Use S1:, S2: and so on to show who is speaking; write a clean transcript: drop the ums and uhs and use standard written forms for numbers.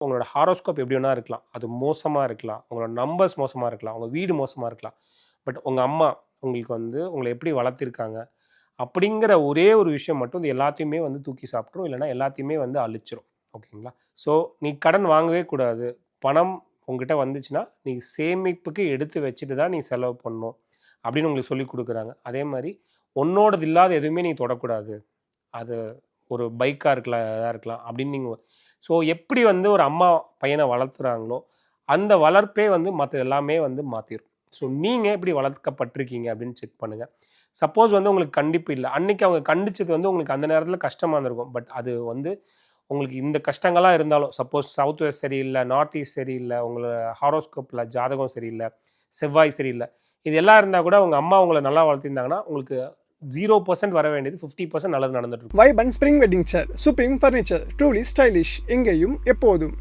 S1: உங்களோட ஹாரோஸ்கோப் எப்படி வேணா இருக்கலாம், அது மோசமாக இருக்கலாம், உங்களோட நம்பர்ஸ் மோசமாக இருக்கலாம், உங்கள் வீடு மோசமாக இருக்கலாம். பட் உங்கள் அம்மா உங்களுக்கு வந்து உங்களை எப்படி வளர்த்திருக்காங்க அப்படிங்கிற ஒரே ஒரு விஷயம் மட்டும் இது எல்லாத்தையுமே வந்து தூக்கி சாப்பிட்ரும், இல்லைனா எல்லாத்தையுமே வந்து அழிச்சிரும். ஓகேங்களா? ஸோ நீ கடன் வாங்கவே கூடாது. பணம் உங்ககிட்ட வந்துச்சுன்னா நீ சேமிப்புக்கு எடுத்து வச்சுட்டு தான் நீ செலவு பண்ணணும் அப்படின்னு உங்களுக்கு சொல்லி கொடுக்குறாங்க. அதே மாதிரி உன்னோடது இல்லாத எதுவுமே நீ தொடக்கூடாது. அது ஒரு பைக்காக இருக்கலாம், எதாக இருக்கலாம் அப்படின்னு நீங்கள். ஸோ எப்படி வந்து ஒரு அம்மா பையனை வளர்த்துறாங்களோ அந்த வளர்ப்பே வந்து மற்ற எல்லாமே வந்து மாற்றிடும். ஸோ நீங்கள் எப்படி வளர்க்கப்பட்டிருக்கீங்க அப்படின்னு செக் பண்ணுங்கள். சப்போஸ் வந்து உங்களுக்கு கண்டிப்பு இல்லை, அன்றைக்கி அவங்க கண்டிச்சது வந்து உங்களுக்கு அந்த நேரத்தில் கஷ்டமாக இருந்திருக்கும். பட் அது வந்து உங்களுக்கு இந்த கஷ்டங்கள்லாம் இருந்தாலும், சப்போஸ் சவுத் வெஸ்ட் சரியில்லை, நார்த் ஈஸ்ட் சரியில்லை, உங்களோட ஹாரோஸ்கோப்பில் ஜாதகம் சரியில்லை, செவ்வாய் சரியில்லை, இது எல்லாம் இருந்தால் கூட உங்கள் அம்மா உங்களை நல்லா வளர்த்திருந்தாங்கன்னா உங்களுக்கு 0% வர வேண்டியது 50% நல்லது நடந்துட்டு இருக்கும்.
S2: வைபன் ஸ்ப்ரிங் வெட்டிங் சேர், சுப்ரீம் ஃபர்னிச்சர், ட்ரூலி ஸ்டைலிஷ், எங்கேயும் எப்போதும்.